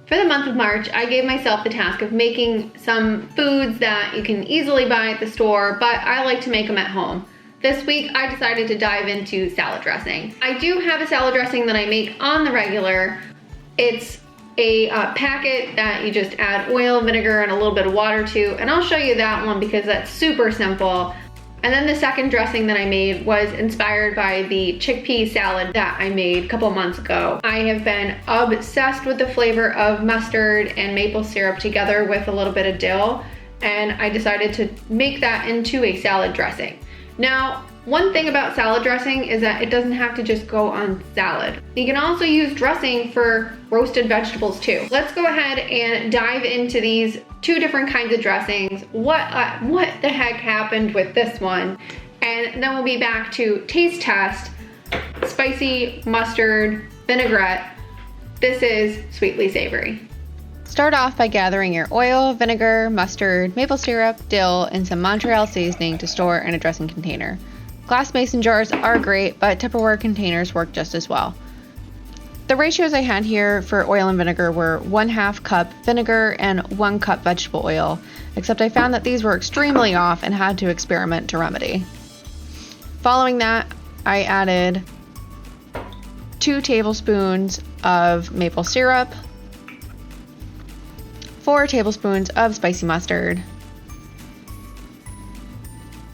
For the month of March, I gave myself the task of making some foods that you can easily buy at the store, but I like to make them at home. This week, I decided to dive into salad dressing. I do have a salad dressing that I make on the regular. It's a packet that you just add oil, vinegar, and a little bit of water to, and I'll show you that one because that's super simple. And then the second dressing that I made was inspired by the chickpea salad that I made a couple months ago. I have been obsessed with the flavor of mustard and maple syrup together with a little bit of dill, and I decided to make that into a salad dressing. Now, one thing about salad dressing is that it doesn't have to just go on salad. You can also use dressing for roasted vegetables too. Let's go ahead and dive into these two different kinds of dressings. What the heck happened with this one? And then we'll be back to taste test, spicy mustard vinaigrette. This is sweetly savory. Start off by gathering your oil, vinegar, mustard, maple syrup, dill, and some Montreal seasoning to store in a dressing container. Glass mason jars are great, but Tupperware containers work just as well. The ratios I had here for oil and vinegar were 1/2 cup vinegar and 1 cup vegetable oil, except I found that these were extremely off and had to experiment to remedy. Following that, I added 2 tablespoons of maple syrup, 4 tablespoons of spicy mustard,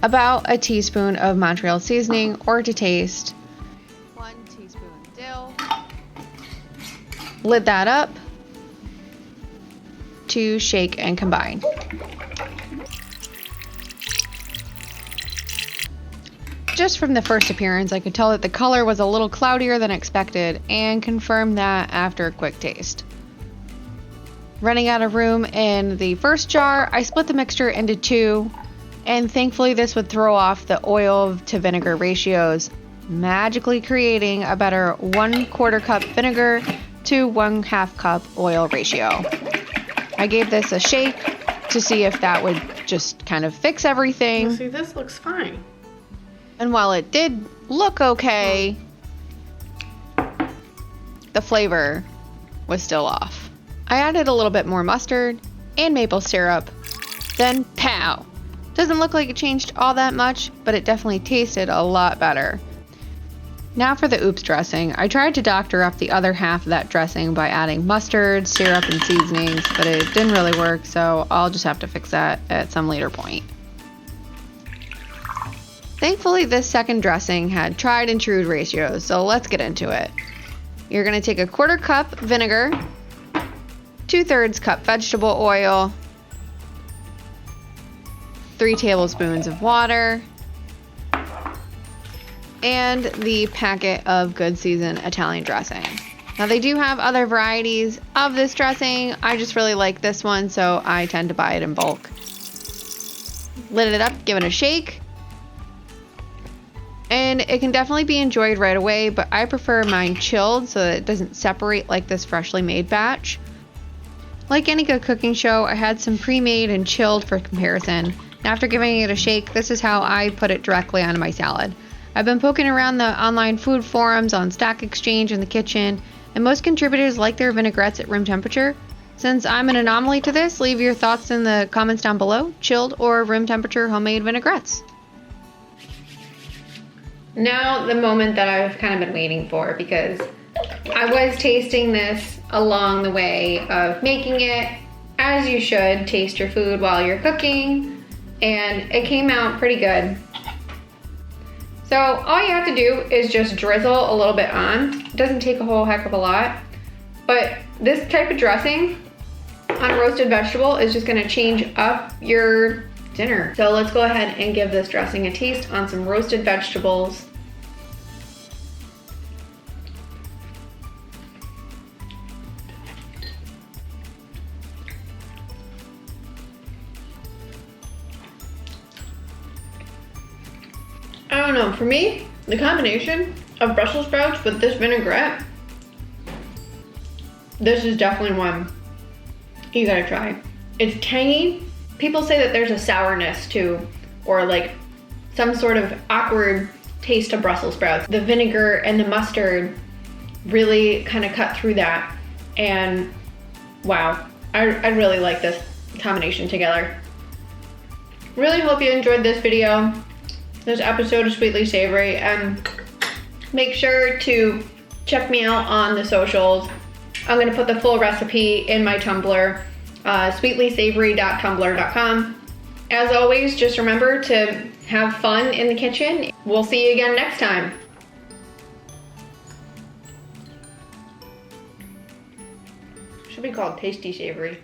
about a teaspoon of Montreal seasoning or to taste, 1 teaspoon dill, lid that up to shake and combine. Just from the first appearance, I could tell that the color was a little cloudier than expected and confirmed that after a quick taste. Running out of room in the first jar, I split the mixture into 2, and thankfully this would throw off the oil to vinegar ratios, magically creating a better 1/4 cup vinegar to 1/2 cup oil ratio. I gave this a shake to see if that would just kind of fix everything. See, this looks fine. And while it did look okay, the flavor was still off. I added a little bit more mustard and maple syrup, then pow! Doesn't look like it changed all that much, but it definitely tasted a lot better. Now for the oops dressing. I tried to doctor up the other half of that dressing by adding mustard, syrup, and seasonings, but it didn't really work, so I'll just have to fix that at some later point. Thankfully, this second dressing had tried and true ratios, so let's get into it. You're going to take a 1/4 cup vinegar, 2/3 cup vegetable oil, 3 tablespoons of water, and the packet of good seasoned Italian dressing. Now they do have other varieties of this dressing. I just really like this one, so I tend to buy it in bulk. Lid it up, give it a shake. And it can definitely be enjoyed right away, but I prefer mine chilled so that it doesn't separate like this freshly made batch. Like any good cooking show, I had some pre-made and chilled for comparison. After giving it a shake, this is how I put it directly onto my salad. I've been poking around the online food forums on Stock Exchange in the kitchen, and most contributors like their vinaigrettes at room temperature. Since I'm an anomaly to this, leave your thoughts in the comments down below, chilled or room temperature homemade vinaigrettes. Now the moment that I've kind of been waiting for, because I was tasting this along the way of making it, as you should taste your food while you're cooking, and it came out pretty good. So all you have to do is just drizzle a little bit on. It doesn't take a whole heck of a lot, but this type of dressing on a roasted vegetable is just gonna change up your dinner. So let's go ahead and give this dressing a taste on some roasted vegetables. I don't know, for me, the combination of Brussels sprouts with this vinaigrette, this is definitely one you gotta try. It's tangy. People say that there's a sourness to, or like some sort of awkward taste of Brussels sprouts. The vinegar and the mustard really kind of cut through that, and Wow, I really like this combination together. Really hope you enjoyed this video, this episode of Sweetly Savory, and make sure to check me out on the socials. I'm gonna put the full recipe in my Tumblr, sweetlysavory.tumblr.com. As always, just remember to have fun in the kitchen. We'll see you again next time. Should be called Tasty Savory.